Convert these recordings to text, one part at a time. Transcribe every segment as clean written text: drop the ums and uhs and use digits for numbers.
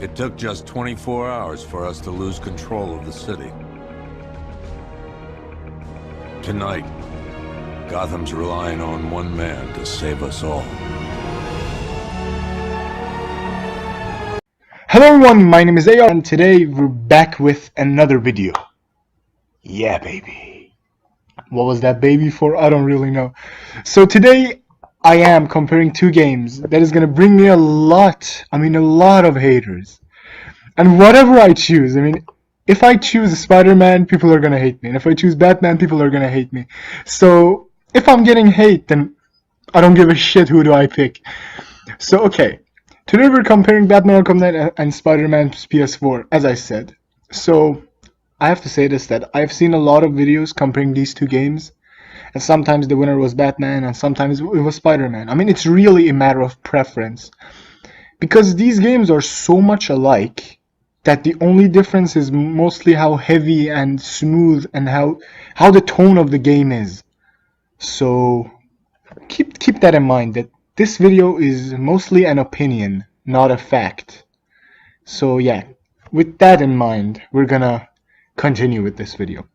It took just 24 hours for us to lose control of the city. Tonight, Gotham's relying on one man to save us all. Hello everyone, my name is AR and today we're back with another video. Yeah baby. What was that baby for? I don't really know. So today I am comparing two games that is gonna bring me a lot of haters. And whatever I choose, if I choose Spider-Man, people are gonna hate me. And if I choose Batman, people are gonna hate me. So if I'm getting hate, then I don't give a shit who do I pick. So okay. Today we're comparing Batman Arkham Knight and Spider-Man's PS4, as I said. So, I have to say this, that I've seen a lot of videos comparing these two games, and sometimes the winner was Batman, and sometimes it was Spider-Man. It's really a matter of preference. Because these games are so much alike, that the only difference is mostly how heavy and smooth and how the tone of the game is. So, keep that in mind, that this video is mostly an opinion, not a fact. So yeah, with that in mind, we're gonna continue with this video.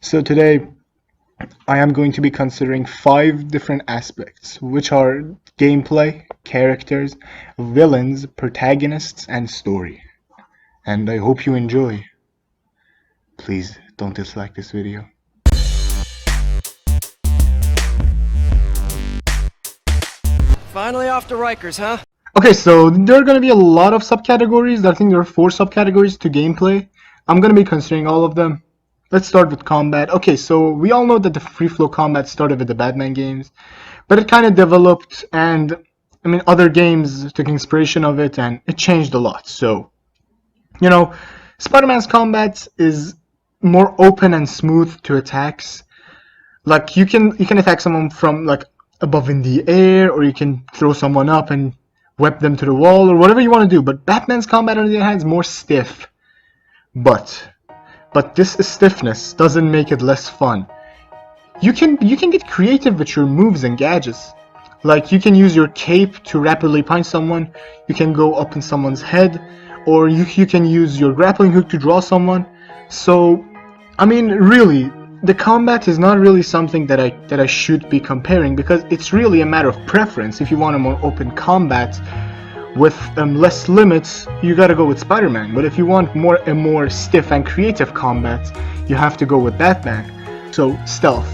So today, I am going to be considering 5 different aspects, which are gameplay, characters, villains, protagonists, and story. And I hope you enjoy. Please don't dislike this video. Finally off to Rikers, huh? Okay, so there are going to be a lot of subcategories. I think there are 4 subcategories to gameplay. I'm going to be considering all of them. Let's start with combat. Okay, so we all know that the free flow combat started with the Batman games, but it kind of developed, and other games took inspiration of it, and it changed a lot. So, Spider-Man's combat is more open and smooth to attacks. Like you can attack someone from like above in the air, or you can throw someone up and whip them to the wall, or whatever you want to do. But Batman's combat, on the other hand, is more stiff. But this stiffness doesn't make it less fun. You can get creative with your moves and gadgets. Like you can use your cape to rapidly punch someone. You can go up in someone's head, or you can use your grappling hook to draw someone. So, really, the combat is not really something that I should be comparing, because it's really a matter of preference. If you want a more open combat with less limits, you gotta go with Spider-Man. But if you want a more stiff and creative combat, you have to go with Batman. So, stealth.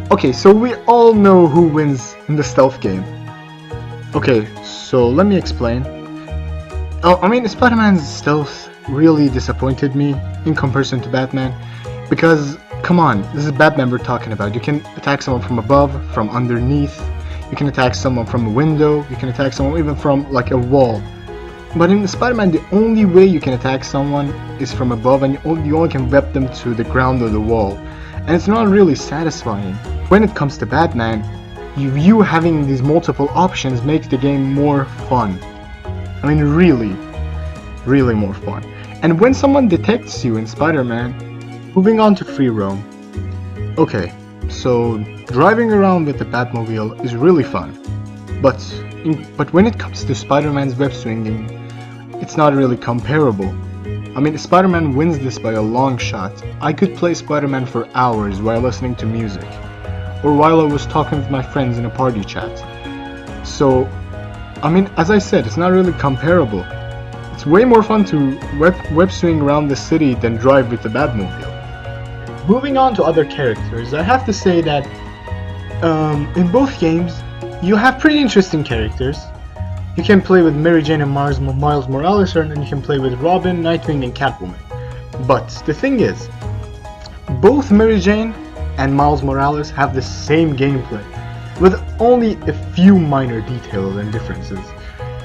Okay, so we all know who wins in the stealth game. Okay, so let me explain. Spider-Man's stealth really disappointed me in comparison to Batman, because come on, this is Batman we're talking about. You can attack someone from above, from underneath, you can attack someone from a window, you can attack someone even from like a wall. But in Spider-Man, the only way you can attack someone is from above, and you only can whip them to the ground or the wall. And it's not really satisfying. When it comes to Batman, you having these multiple options makes the game more fun. Really more fun. And when someone detects you in Spider-Man, moving on to free roam. Okay, so driving around with the Batmobile is really fun, but when it comes to Spider-Man's web swinging, it's not really comparable. Spider-Man wins this by a long shot. I could play Spider-Man for hours while listening to music, or while I was talking with my friends in a party chat. So, as I said, it's not really comparable. It's way more fun to web swing around the city than drive with the Batmobile. Moving on to other characters, I have to say that in both games, you have pretty interesting characters. You can play with Mary Jane and Miles Morales, and then you can play with Robin, Nightwing, and Catwoman. But the thing is, both Mary Jane and Miles Morales have the same gameplay, with only a few minor details and differences.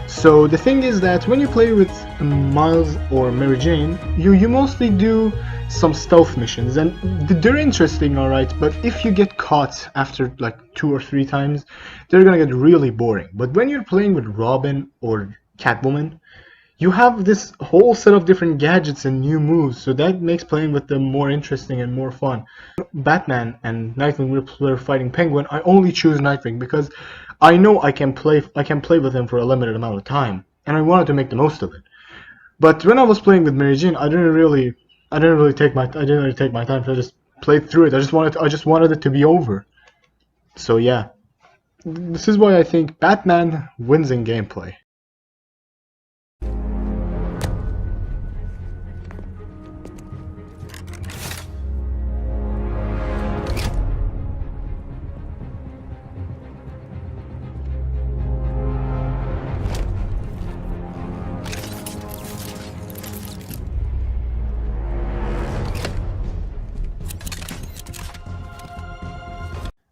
So the thing is that when you play with Miles or Mary Jane, you mostly do some stealth missions, and they're interesting, alright, but if you get caught after like 2 or 3 times, they're gonna get really boring. But when you're playing with Robin or Catwoman, you have this whole set of different gadgets and new moves, so that makes playing with them more interesting and more fun. Batman and Nightwing were fighting Penguin. I only choose Nightwing because I know I can play with him for a limited amount of time, and I wanted to make the most of it. But when I was playing with Mary Jane, I didn't really take my time. So I just played through it. I just wanted it to be over. So yeah, this is why I think Batman wins in gameplay.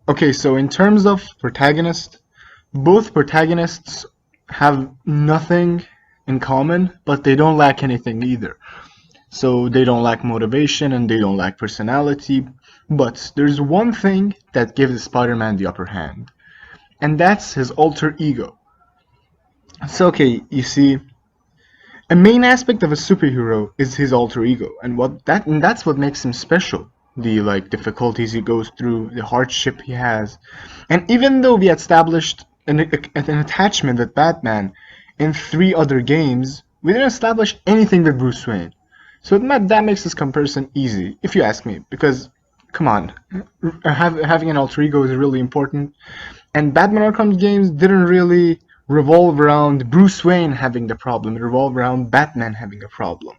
Okay, so in terms of protagonist, both protagonists have nothing in common, but they don't lack anything either. So they don't lack motivation and they don't lack personality, but there's one thing that gives Spider-Man the upper hand, and that's his alter ego. So okay, you see, a main aspect of a superhero is his alter ego, and that's what makes him special. The difficulties he goes through, the hardship he has, and even though we established an attachment with Batman in 3 other games, we didn't establish anything with Bruce Wayne. So that makes this comparison easy, if you ask me, because come on, having an alter ego is really important, and Batman Arkham games didn't really revolve around Bruce Wayne having the problem; it revolved around Batman having a problem.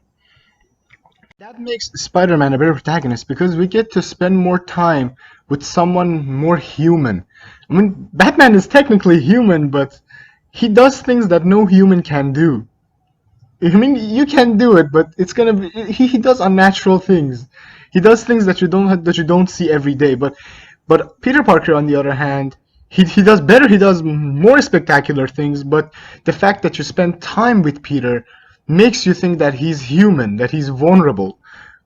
That makes Spider-Man a better protagonist because we get to spend more time with someone more human. I mean, Batman is technically human, but he does things that no human can do. I mean, you can do it, but it's gonna be he does unnatural things. He does things that you don't see every day. But Peter Parker, on the other hand, he does better. He does more spectacular things. But the fact that you spend time with Peter makes you think that he's human, that he's vulnerable.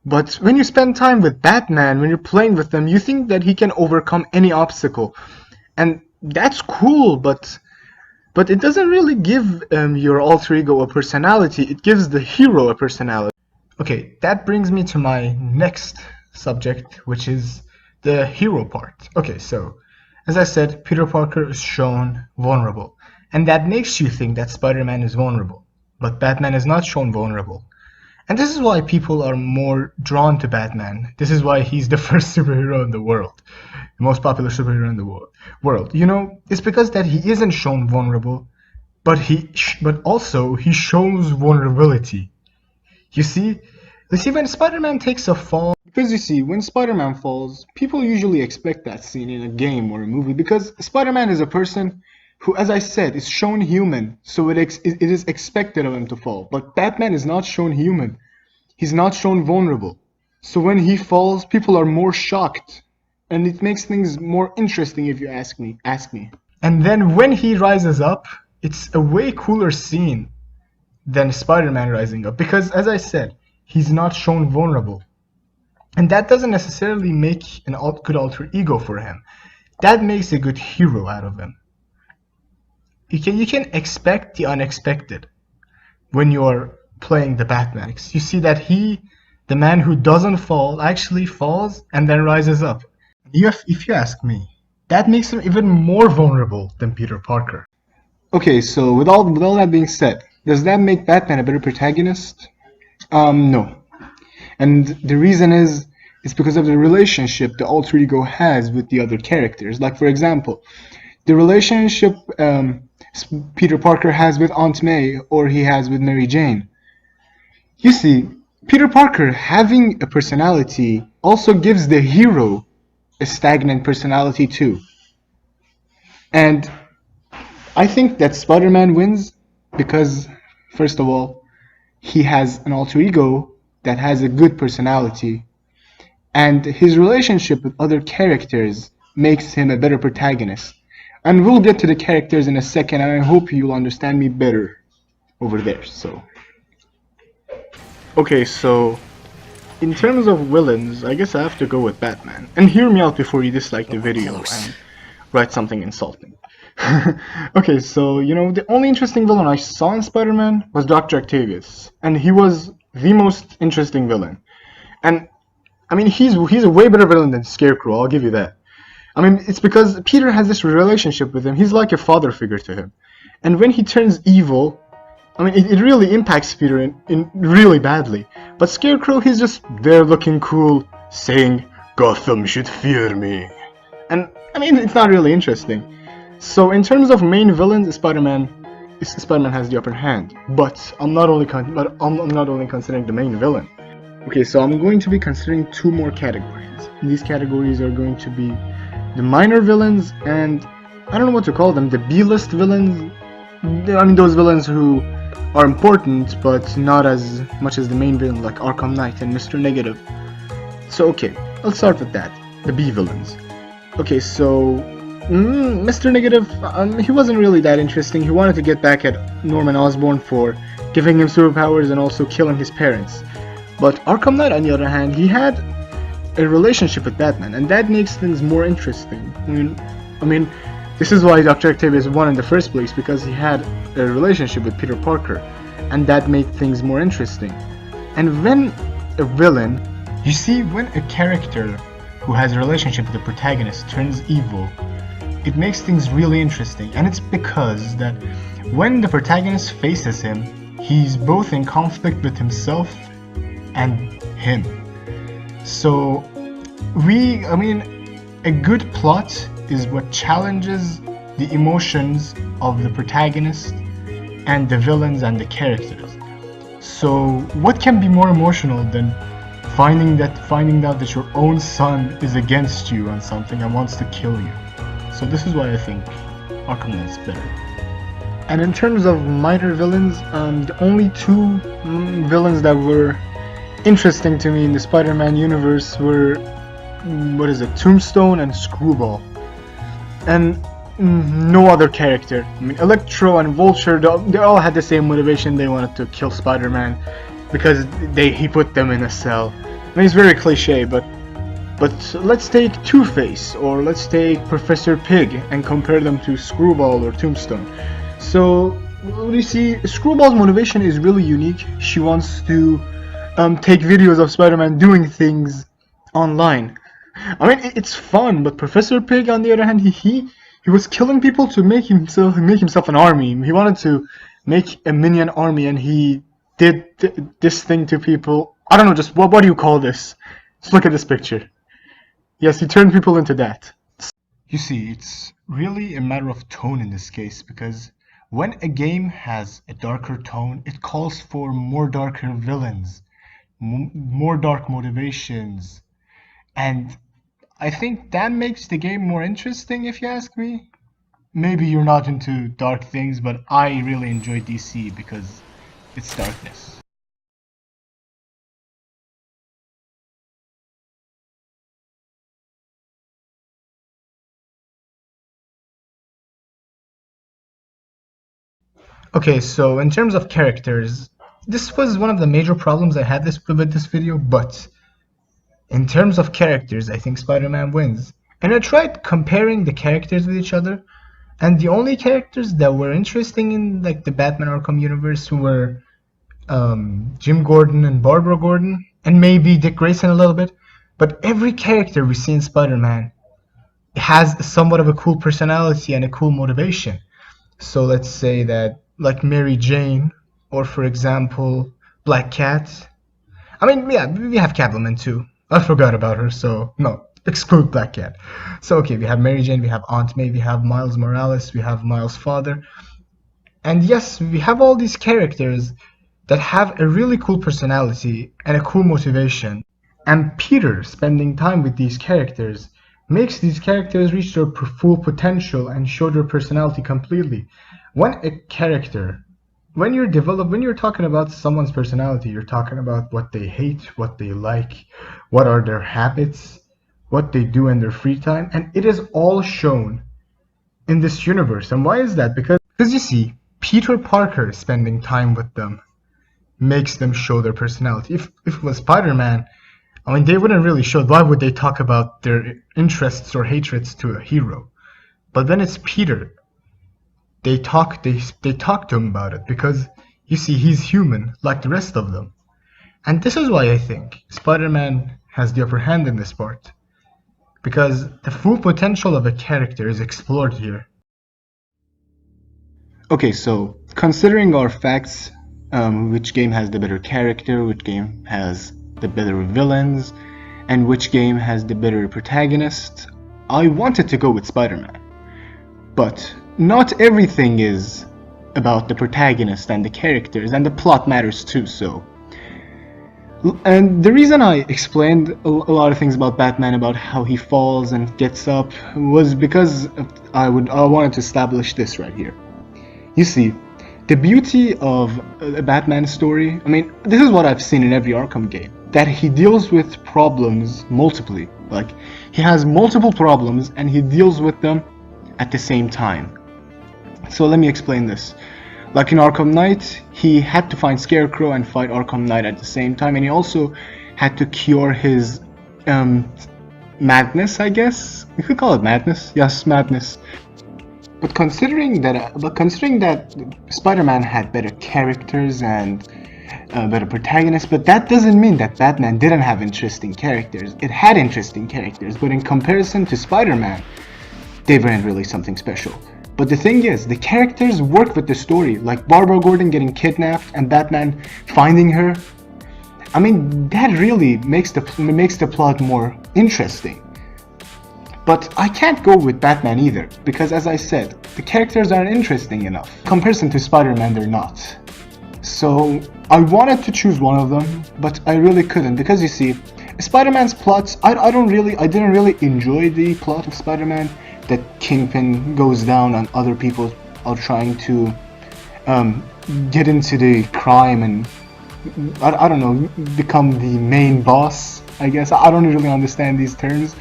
But when you spend time with Batman, when you're playing with him, you think that he can overcome any obstacle. And that's cool, but it doesn't really give your alter ego a personality, it gives the hero a personality. Okay, that brings me to my next subject, which is the hero part. Okay, so, as I said, Peter Parker is shown vulnerable, and that makes you think that Spider-Man is vulnerable. But Batman is not shown vulnerable. And this is why people are more drawn to Batman. This is why he's the first superhero in the world. The most popular superhero in the world. You know, it's because that he isn't shown vulnerable, but also he shows vulnerability. You see, when Spider-Man takes a fall, because you see, when Spider-Man falls, people usually expect that scene in a game or a movie because Spider-Man is a person who, as I said, is shown human, so it is expected of him to fall. But Batman is not shown human. He's not shown vulnerable. So when he falls, people are more shocked. And it makes things more interesting if you ask me. And then when he rises up, it's a way cooler scene than Spider-Man rising up. Because, as I said, he's not shown vulnerable. And that doesn't necessarily make a good alter ego for him. That makes a good hero out of him. You can expect the unexpected when you're playing the Batman. You see that the man who doesn't fall, actually falls and then rises up. If you ask me, that makes him even more vulnerable than Peter Parker. Okay, so with all that being said, does that make Batman a better protagonist? No. And the reason is because of the relationship the alter ego has with the other characters. Like, for example, the relationship Peter Parker has with Aunt May or he has with Mary Jane. You see, Peter Parker having a personality also gives the hero a stagnant personality too. And I think that Spider-Man wins because, first of all, he has an alter ego that has a good personality, and his relationship with other characters makes him a better protagonist. And we'll get to the characters in a second, and I hope you'll understand me better over there. Okay, so in terms of villains, I guess I have to go with Batman. And hear me out before you dislike the video and write something insulting. Okay, so, you know, the only interesting villain I saw in Spider-Man was Dr. Octavius. And he was the most interesting villain. And, I mean, he's a way better villain than Scarecrow, I'll give you that. I mean, it's because Peter has this relationship with him. He's like a father figure to him. And when he turns evil, I mean, it really impacts Peter in really badly. But Scarecrow, he's just there looking cool, saying, "Gotham should fear me." And, I mean, it's not really interesting. So, in terms of main villains, Spider-Man has the upper hand. But I'm not only considering the main villain. Okay, so I'm going to be considering two more categories. These categories are going to be the minor villains and, I don't know what to call them, the B-list villains. I mean, those villains who are important, but not as much as the main villain, like Arkham Knight and Mr. Negative. So, okay, let's start with that, the B villains. Okay, so Mr. Negative, he wasn't really that interesting. He wanted to get back at Norman Osborn for giving him superpowers and also killing his parents. But Arkham Knight, on the other hand, he had a relationship with Batman, and that makes things more interesting. I mean, this is why Dr. Octavius won in the first place, because he had a relationship with Peter Parker, and that made things more interesting. And when a villain, you see, when a character who has a relationship with the protagonist turns evil, it makes things really interesting. And it's because that when the protagonist faces him, he's both in conflict with himself and him. So a good plot is what challenges the emotions of the protagonist and the villains and the characters. So what can be more emotional than finding out that your own son is against you on something and wants to kill you? So this is why I think Arkham Knight is better. And in terms of minor villains, the only two villains that were interesting to me in the Spider-Man universe were, Tombstone and Screwball. And no other character. I mean, Electro and Vulture, they all had the same motivation. They wanted to kill Spider-Man because he put them in a cell. I mean, it's very cliche, but let's take Two-Face or let's take Professor Pig and compare them to Screwball or Tombstone. So you see, Screwball's motivation is really unique. She wants to take videos of Spider-Man doing things online. I mean, it's fun, but Professor Pig, on the other hand, he was killing people to make himself an army. He wanted to make a minion army, and he did this thing to people. I don't know, just what do you call this? Just look at this picture. Yes, he turned people into that. You see, it's really a matter of tone in this case, because when a game has a darker tone, it calls for more darker villains, more dark motivations, and I think that makes the game more interesting, if you ask me. Maybe you're not into dark things, but I really enjoy DC because it's darkness. Okay, so in terms of characters, this was one of the major problems I had with this video, but in terms of characters, I think Spider-Man wins. And I tried comparing the characters with each other, and the only characters that were interesting in like the Batman Arkham universe were Jim Gordon and Barbara Gordon, and maybe Dick Grayson a little bit. But every character we see in Spider-Man has somewhat of a cool personality and a cool motivation. So let's say that, like Mary Jane, or for example, Black Cat. I mean, yeah, we have Catwoman too. I forgot about her, so no, exclude Black Cat. So okay, we have Mary Jane, we have Aunt May, we have Miles Morales, we have Miles' father. And yes, we have all these characters that have a really cool personality and a cool motivation. And Peter spending time with these characters makes these characters reach their full potential and show their personality completely. When you're talking about someone's personality, you're talking about what they hate, what they like, what are their habits, what they do in their free time, and it is all shown in this universe. And why is that? Because you see, Peter Parker spending time with them makes them show their personality. If it was Spider-Man, I mean, they wouldn't really show. Why would they talk about their interests or hatreds to a hero? But when it's Peter, they talk to him about it, because you see, he's human like the rest of them. And this is why I think Spider-Man has the upper hand in this part, because the full potential of a character is explored here. Okay, so considering our facts, which game has the better character, which game has the better villains, and which game has the better protagonist, I wanted to go with Spider-Man. But not everything is about the protagonist and the characters, and the plot matters too, so. And the reason I explained a lot of things about Batman, about how he falls and gets up, was because I wanted to establish this right here. You see, the beauty of a Batman story, I mean, this is what I've seen in every Arkham game, that he deals with problems multiply. Like, he has multiple problems and he deals with them at the same time. So let me explain this. Like in Arkham Knight, he had to find Scarecrow and fight Arkham Knight at the same time, and he also had to cure his madness, I guess? You could call it madness. Yes, madness. But considering that Spider-Man had better characters and better protagonists, but that doesn't mean that Batman didn't have interesting characters. It had interesting characters, but in comparison to Spider-Man, they weren't really something special. But the thing is, the characters work with the story, like Barbara Gordon getting kidnapped and Batman finding her. I mean, that really makes the plot more interesting. But I can't go with Batman either, because as I said, the characters aren't interesting enough. In comparison to Spider-Man, they're not. So I wanted to choose one of them, but I really couldn't, because you see, Spider-Man's plots, I didn't really enjoy the plot of Spider-Man, that Kingpin goes down and other people are trying to get into the crime and I don't know, become the main boss, I guess. I don't really understand these terms.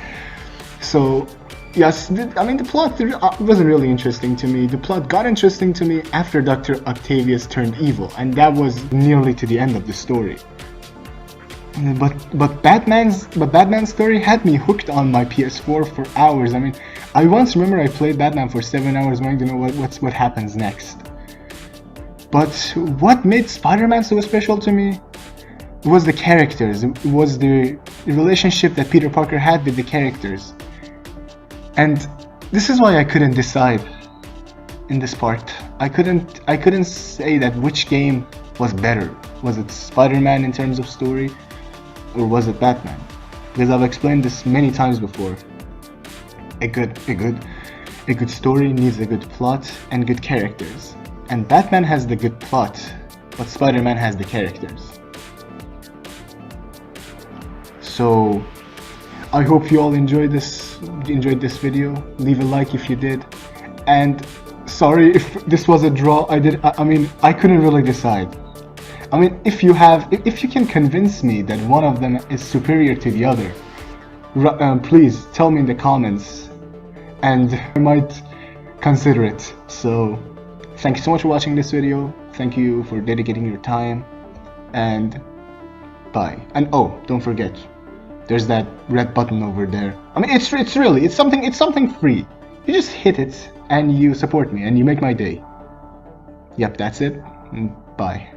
So yes, I mean, the plot wasn't really interesting to me. The plot got interesting to me after Dr. Octavius turned evil, and that was nearly to the end of the story. But Batman's story had me hooked on my PS4 for hours. I mean, I once remember I played Batman for 7 hours wanting to know what happens next. But what made Spider-Man so special to me was the characters. It was the relationship that Peter Parker had with the characters. And this is why I couldn't decide in this part. I couldn't say that which game was better. Was it Spider-Man in terms of story, or was it Batman? Because I've explained this many times before. A good story needs a good plot and good characters. And Batman has the good plot, but Spider-Man has the characters. So I hope you all enjoyed this video. Leave a like if you did. And sorry if this was a draw. I couldn't really decide. I mean, if you can convince me that one of them is superior to the other, please tell me in the comments, and I might consider it. So, thank you so much for watching this video. Thank you for dedicating your time, and bye. And oh, don't forget, there's that red button over there. I mean, it's something free. You just hit it, and you support me, and you make my day. Yep, that's it. Bye.